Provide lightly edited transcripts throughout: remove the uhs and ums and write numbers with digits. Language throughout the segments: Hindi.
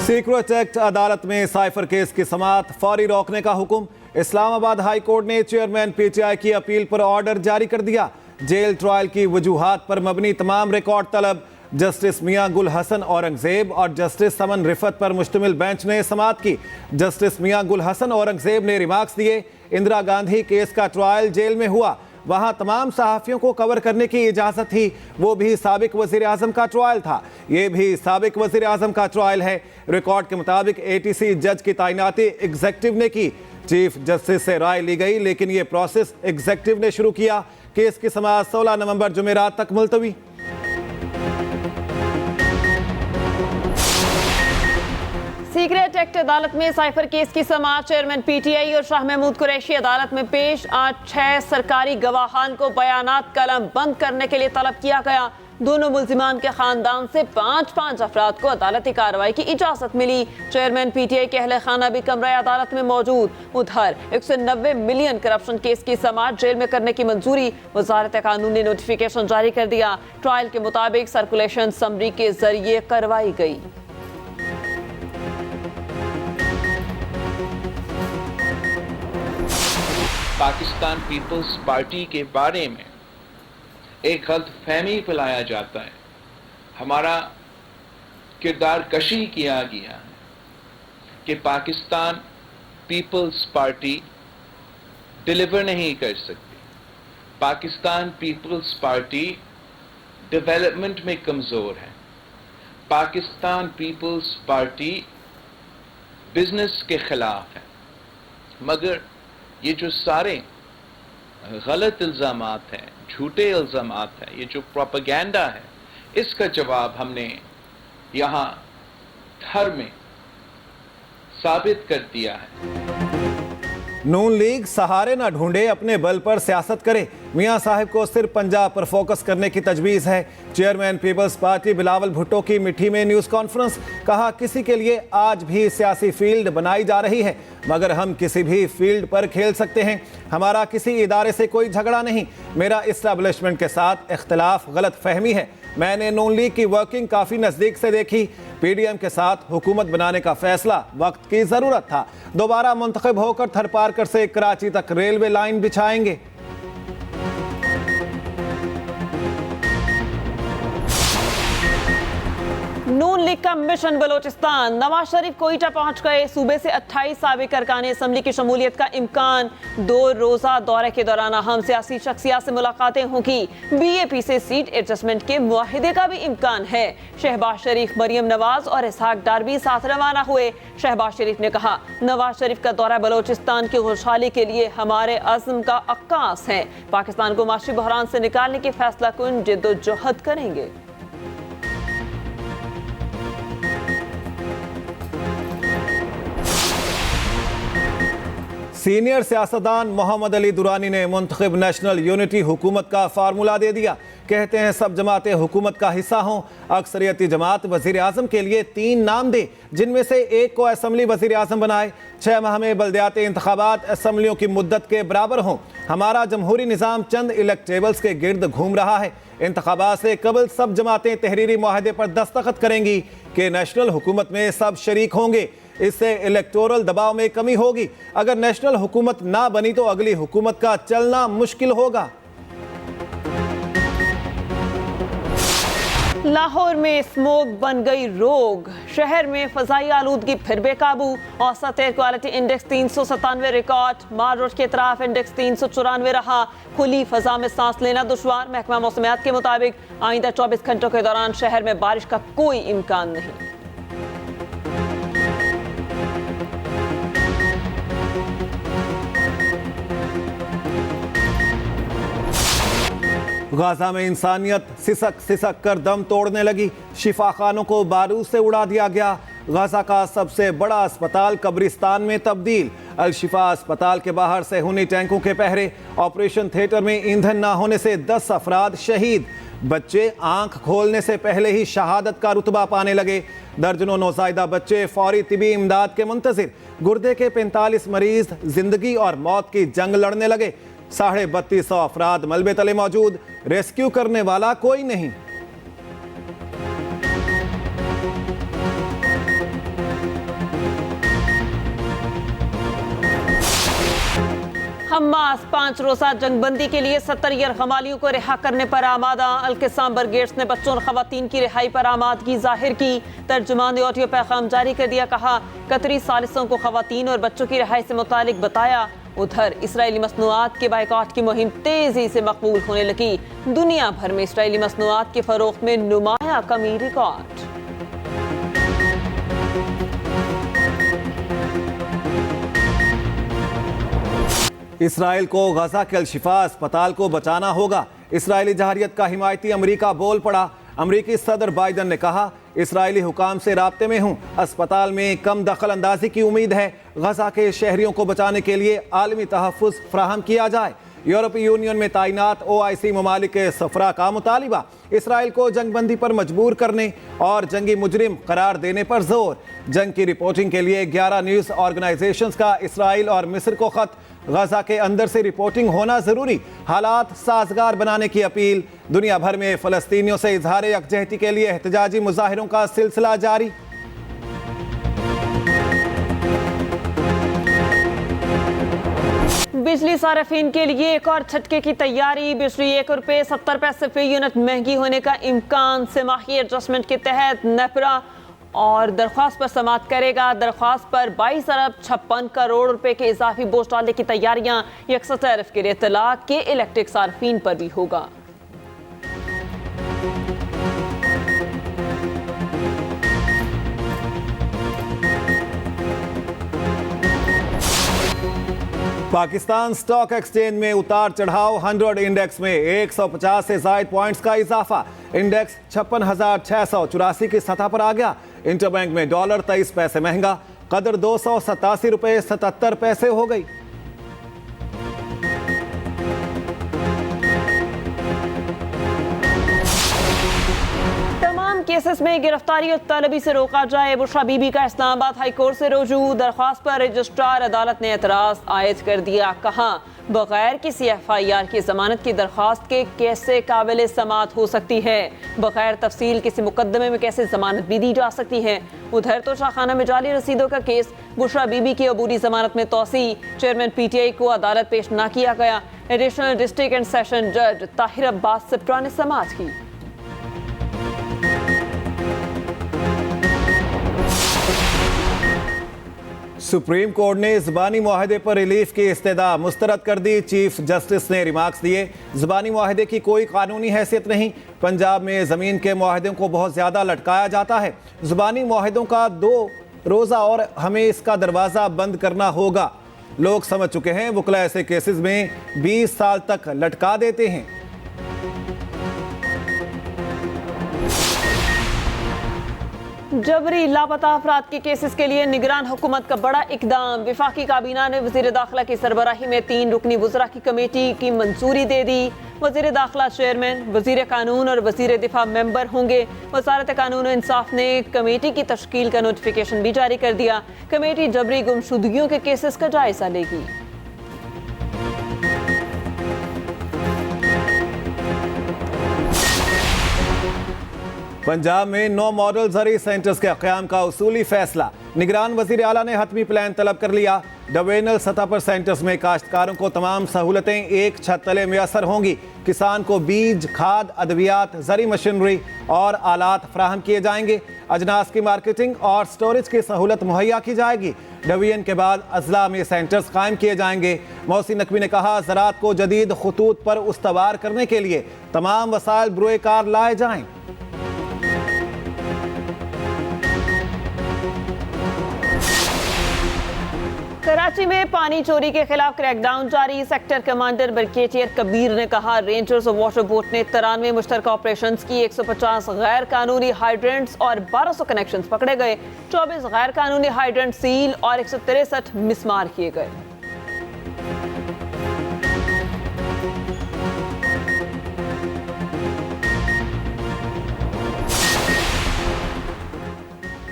सीक्रेट एक्ट अदालत में साइफर केस की समाअत फौरी रोकने का हुक्म। इस्लामाबाद हाई कोर्ट ने चेयरमैन पीटीआई की अपील पर ऑर्डर जारी कर दिया। जेल ट्रायल की वजूहात पर मबनी तमाम रिकॉर्ड तलब। जस्टिस मियां गुल हसन औरंगजेब और जस्टिस समन रिफत पर मुश्तमिल बेंच ने समाअत की। जस्टिस मियां गुल हसन औरंगजेब ने रिमार्क्स दिए, इंदिरा गांधी केस का ट्रायल जेल में हुआ, वहां तमाम सहाफ़ियों को कवर करने की इजाज़त थी, वो भी साबिक वज़ीर आज़म का ट्रायल था, ये भी साबिक वज़ीर आज़म का ट्रायल है। रिकॉर्ड के मुताबिक एटीसी जज की तैनाती एग्जेक्टिव ने की, चीफ जस्टिस से राय ली गई, लेकिन ये प्रोसेस एग्जेक्टिव ने शुरू किया। केस की समाअत 16 नवंबर जुमेरात तक मुलतवी। सीक्रेट एक्ट अदालत में साइफर केस की समाअत। चेयरमैन पीटीआई और शाह महमूद कुरैशी अदालत में पेश। आज 6 सरकारी गवाहान को बयानात कलम बंद करने के लिए तलब किया गया। दोनों मुल्जिमान के खानदान से 5-5 अफराद को अदालती कार्रवाई की इजाजत मिली। चेयरमैन पीटीआई के अहले खाना भी कमरा अदालत में मौजूद। उधर 190 मिलियन करप्शन केस की समाअत जेल में करने की मंजूरी। वजारत कानून ने नोटिफिकेशन जारी कर दिया। ट्रायल के मुताबिक सर्कुलेशन समरी के जरिए करवाई गई। पाकिस्तान पीपल्स पार्टी के बारे में एक गलत फहमी फैलाया जाता है, हमारा किरदार कशी किया गया है कि पाकिस्तान पीपल्स पार्टी डिलीवर नहीं कर सकती। पाकिस्तान पीपल्स पार्टी डेवलपमेंट में कमज़ोर है। पाकिस्तान पीपल्स पार्टी बिजनेस के खिलाफ है। मगर ये जो सारे गलत इल्ज़ामात हैं, झूठे इल्ज़ामात हैं, ये जो प्रोपेगेंडा है, इसका जवाब हमने यहाँ घर में साबित कर दिया है। नून लीग सहारे ना ढूंढे, अपने बल पर सियासत करे। मियां साहिब को सिर्फ पंजाब पर फोकस करने की तजवीज़ है। चेयरमैन पीपल्स पार्टी बिलावल भुट्टो की मिठी में न्यूज़ कॉन्फ्रेंस। कहा, किसी के लिए आज भी सियासी फील्ड बनाई जा रही है, मगर हम किसी भी फील्ड पर खेल सकते हैं। हमारा किसी इदारे से कोई झगड़ा नहीं, मेरा इस्टेब्लिशमेंट के साथ इख्तिलाफ गलत फहमी है। मैंने नून लीग की वर्किंग काफ़ी नज़दीक से देखी। पीडीएम के साथ हुकूमत बनाने का फैसला वक्त की ज़रूरत था। दोबारा मुंतखब होकर थरपारकर से कराची तक रेलवे लाइन बिछाएंगे। नून लीग का मिशन बलोचिस्तान। नवाज शरीफ कोयटा पहुंच गए। सूबे से 28 साबिक अरकान असम्बली की शमूलियत का इम्कान। 2 रोजा दौरे के दौरान अहम सियासी शख्सियात से मुलाकातें होंगी। बीएपी से सीट एडजस्टमेंट के मुआहिदे का भी इम्कान है। शहबाज शरीफ, मरियम नवाज और इसहाक डार भी साथ रवाना हुए। शहबाज शरीफ ने कहा, नवाज शरीफ का दौरा बलोचिस्तान की खुशहाली के लिए हमारे अज़्म का अक्कास है। पाकिस्तान को माशी बहरान से निकालने की फैसला कुन जिद्दोजहद करेंगे। सीनियर सियासतदान मोहम्मद अली दुरानी ने मुंतखब नेशनल यूनिटी हुकूमत का फार्मूला दे दिया। कहते हैं सब जमातें हुकूमत का हिस्सा हों। अक्सरियती जमात वज़ीर आज़म के लिए 3 नाम दे, जिनमें से एक को असम्बली वज़ीर आज़म बनाए। 6 माह में बल्दियाती इंतखाबात असम्बलियों की मुद्दत के बराबर हों। हमारा जमहूरी निज़ाम चंद इलेक्टेबल्स के गिर्द घूम रहा है। इंतखाबात से कबल सब जमातें तहरीरी मुआहदे पर दस्तखत करेंगी कि नेशनल हुकूमत में सब शरीक होंगे। इससे इलेक्टोरल दबाव में कमी होगी। अगर नेशनल हुकूमत ना बनी तो अगली हुकूमत का चलना मुश्किल होगा। लाहौर में स्मोक बन गई रोग। शहर में फजाई आलूदगी फिर बेकाबू। औसत एयर क्वालिटी इंडेक्स 397 रिकॉर्ड। मार रोड के तरफ इंडेक्स 394 रहा। खुली फजा में सांस लेना दुश्वार। महकमा मौसमियात के मुताबिक आइंदा 24 घंटों के दौरान शहर में बारिश का कोई इम्कान नहीं। गाजा में इंसानियत सिसक सिसक कर दम तोड़ने लगी। शिफाखानों को बारूद से उड़ा दिया गया। गाजा का सबसे बड़ा अस्पताल कब्रिस्तान में तब्दील। अल शिफा अस्पताल के बाहर से खूनी टैंकों के पहरे। ऑपरेशन थिएटर में ईंधन ना होने से 10 अफराद शहीद। बच्चे आंख खोलने से पहले ही शहादत का रुतबा पाने लगे। दर्जनों नौज़ायदा बच्चे फौरी तिबी इमदाद के मुंतज़िर। गुर्दे के 45 मरीज जिंदगी और मौत की जंग लड़ने लगे। 3250 अफराद मलबे तले मौजूद। रेस्क्यू करने वाला कोई नहीं। हमास 5 रोज़ा जंगबंदी के लिए 70 यरगमालियों को रिहा करने पर आमादा। अल-क़िस्साम ब्रिगेड्स ने बच्चों और ख़वातीन की रिहाई पर आमादगी जाहिर की। तर्जुमान ने ऑडियो पैगाम जारी कर दिया। कहा, कतरी सालिसों को ख़वातीन और बच्चों की रिहाई से मुतालिक बताया। उधर इसराइली मसनूआत के बायकॉट की मुहिम तेजी से मकबूल होने लगी। दुनिया भर में इसराइली मसनूआत के फरोख्त में नुमाया कमी रिकॉर्ड। इसराइल को गजा के अल-शिफा अस्पताल को बचाना होगा। इसराइली जहारियत का हिमायती अमेरिका बोल पड़ा। अमेरिकी सदर बाइडन ने कहा, इसराइली हुकाम से राब्ते में हूं, अस्पताल में कम दखल अंदाजी की उम्मीद है। गजा के शहरियों को बचाने के लिए आलमी तहफ़्फ़ुज़ फराहम किया जाए। यूरोपीय यूनियन में तैनात OIC ममालिक के सफरा का मुतालिबा। इसराइल को जंगबंदी पर मजबूर करने और जंगी मुजरिम करार देने पर जोर। जंग की रिपोर्टिंग के लिए 11 न्यूज़ ऑर्गेनाइजेशंस का इसराइल और मिस्र को खत। गजा के अंदर से रिपोर्टिंग होना जरूरी। हालात साजगार बनाने की अपील। दुनिया भर में फ़लस्तीनियों से इजहार यकजहती के लिए एहतजाजी मुजाहिरों का सिलसिला जारी। बिजली सार्फिन के लिए एक और झटके की तैयारी। बिजली 1 रुपये 70 पैसे फी यूनिट महंगी होने का इम्कान। सेमाही एडजस्टमेंट के तहत नेपरा और दरख्वास्त पर समाअत करेगा। दरख्वास्त पर 22 अरब 56 करोड़ रुपए के इजाफी बोझ डालने की तैयारियां यकसा टैरिफ के लिए इत्तलात के इलेक्ट्रिक सार्फिन पर भी होगा। पाकिस्तान स्टॉक एक्सचेंज में उतार चढ़ाव। 100 इंडेक्स में 150 से ज्यादा पॉइंट्स का इजाफा। इंडेक्स 56,684 की सतह पर आ गया। इंटरबैंक में डॉलर 23 पैसे महंगा, कदर 287 रुपये 77 पैसे हो गई। तमाम केसेस में गिरफ्तारी और तलबी से रोका जाए। बुशरा बीबी का इस्लामाबाद हाई कोर्ट से रुजू। दरख्वास्त पर रजिस्ट्रार अदालत ने एतराज आयद कर दिया। कहा, बगैर किसी FIR की जमानत की दरख्वास्त के कैसे काबिल समाअत हो सकती है। बगैर तफसील किसी मुकदमे में कैसे जमानत भी दी जा सकती है। उधर तो शाखाना में जाली रसीदों का केस। बुशरा बीबी की अबूरी जमानत में तोसी। चेयरमैन PTI को अदालत पेश न किया गया। एडिशनल डिस्ट्रिक्ट एंड सेशन जज ताहिर अब्बास सिप्रा ने समाअत की। सुप्रीम कोर्ट ने ज़बानी मुआहदे पर रिलीफ की इस्तदा मुस्तरद कर दी। चीफ जस्टिस ने रिमार्क्स दिए, ज़बानी मुआहदे की कोई कानूनी हैसियत नहीं। पंजाब में ज़मीन के मुआहदों को बहुत ज़्यादा लटकाया जाता है। ज़बानी मुआहदों का 2 रोज़ा और हमें इसका दरवाज़ा बंद करना होगा। लोग समझ चुके हैं, वकला ऐसे केसेस में 20 साल तक लटका देते हैं। जबरी लापता अफराद के केसेस के लिए निगरान हुकूमत का बड़ा इकदाम। विफाकी काबीना ने वज़ीर दाखिला की सरबराही में 3 रुकनी वज़रा की कमेटी की मंजूरी दे दी। वज़ीर दाखिला चेयरमैन, वज़ीर कानून और वज़ीर दिफा मेंबर होंगे। वज़ारत कानून और इंसाफ ने कमेटी की तश्कील का नोटिफिकेशन भी जारी कर दिया। कमेटी जबरी गुमशुदगियों के केसेस का जायजा लेगी। पंजाब में 9 मॉडल ज़री सेंटर्स के क़याम का उसूली फैसला। निगरान वज़ीर आला ने हतमी प्लान तलब कर लिया। डिवीजनल सतह पर सेंटर्स में काश्तकारों को तमाम सहूलतें एक छत तले मैसर होंगी। किसान को बीज, खाद, अद्वियात, ज़री मशीनरी और आलात फराहम किए जाएंगे। अजनास की मार्केटिंग और स्टोरेज की सहूलत मुहैया की जाएगी। डिवीजन के बाद अजला में सेंटर्स कायम किए जाएंगे। मोहसिन नकवी ने कहा, ज़राअत को जदीद खतूत पर उस्तवार करने के लिए तमाम वसाइल बरोए कार लाए जाएं। कराची में पानी चोरी के खिलाफ क्रैकडाउन जारी। सेक्टर कमांडर ब्रिगेडियर कबीर ने कहा, रेंजर्स और वाटर बोट ने 93 मुश्तरका ऑपरेशंस की। 150 गैर कानूनी हाइड्रेंट्स और 1200 कनेक्शंस पकड़े गए। 24 गैर कानूनी हाइड्रेंट सील और 163 मिसमार किए गए।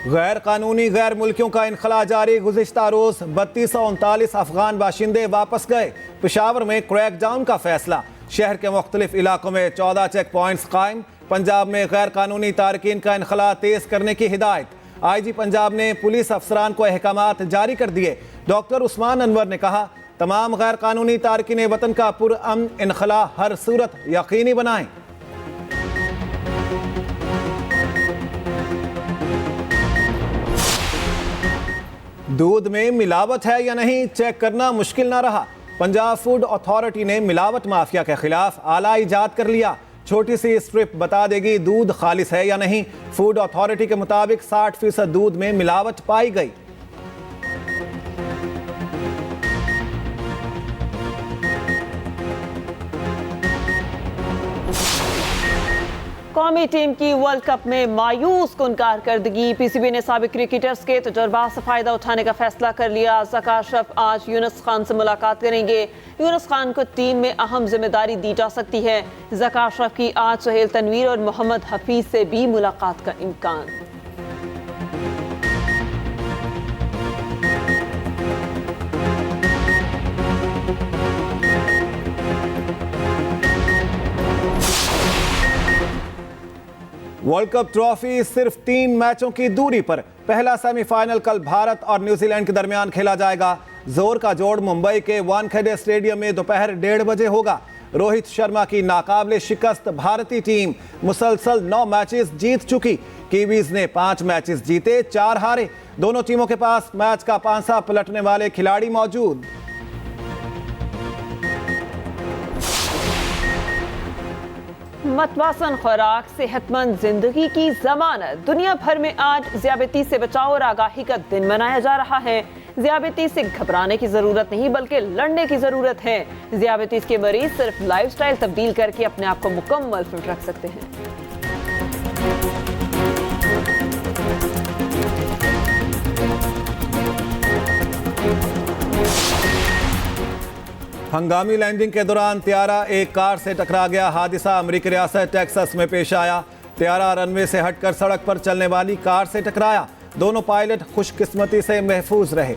गैर कानूनी गैर मुल्कियों का इनखला जारी। गुज़िश्ता रोज 3239 अफगान बाशिंदे वापस गए। पेशावर में क्रैकडाउन का फैसला। शहर के मुख्तलिफ इलाकों में 14 चेक पॉइंट्स कायम। पंजाब में गैर कानूनी तारकीन का इनखला तेज करने की हिदायत। IG पंजाब ने पुलिस अफसरान को अहकामात जारी कर दिए। डॉक्टर उस्मान अनवर ने कहा, तमाम गैर कानूनी तारकिन वतन का पुरअमन इनखला हर सूरत यकीनी बनाएं। दूध में मिलावट है या नहीं चेक करना मुश्किल ना रहा। पंजाब फूड अथॉरिटी ने मिलावट माफिया के खिलाफ आला इजाद कर लिया। छोटी सी स्ट्रिप बता देगी दूध खालिस है या नहीं। फूड अथॉरिटी के मुताबिक 60% दूध में मिलावट पाई गई। कौमी टीम की वर्ल्ड कप में मायूस कुन कारकर्दगी। पीसीबी ने साबिक क्रिकेटर्स के तजुर्बा से फायदा उठाने का फैसला कर लिया। ज़का अशरफ आज यूनुस खान से मुलाकात करेंगे। यूनुस खान को टीम में अहम जिम्मेदारी दी जा सकती है। ज़का अशरफ की आज सुहेल तनवीर और मोहम्मद हफीज से भी मुलाकात का इम्कान। वर्ल्ड कप ट्रॉफी सिर्फ 3 मैचों की दूरी पर। पहला सेमीफाइनल कल भारत और न्यूजीलैंड के दरमियान खेला जाएगा। जोर का जोड़ मुंबई के वानखेड़े स्टेडियम में दोपहर 1:30 बजे होगा। रोहित शर्मा की नाकाबिले शिकस्त भारतीय टीम मुसलसल 9 मैचेस जीत चुकी। कीवीज ने 5 मैचेस जीते, 4 हारे। दोनों टीमों के पास मैच का पांसा पलटने वाले खिलाड़ी मौजूद। मतवासन खुराक सेहतमंद जिंदगी की जमानत। दुनिया भर में आज ज़ियाबतीस से बचाव और आगाही का दिन मनाया जा रहा है। ज़ियाबतीस से घबराने की जरूरत नहीं बल्कि लड़ने की जरूरत है। ज़ियाबतीस के मरीज सिर्फ लाइफस्टाइल तब्दील करके अपने आप को मुकम्मल फिट रख सकते हैं। हंगामी लैंडिंग के दौरान त्यारा एक कार से टकरा गया। हादसा अमेरिकी रियासत टेक्सास में पेश आया। त्यारा रनवे से हटकर सड़क पर चलने वाली कार से टकराया। दोनों पायलट खुशकिस्मती से महफूज रहे।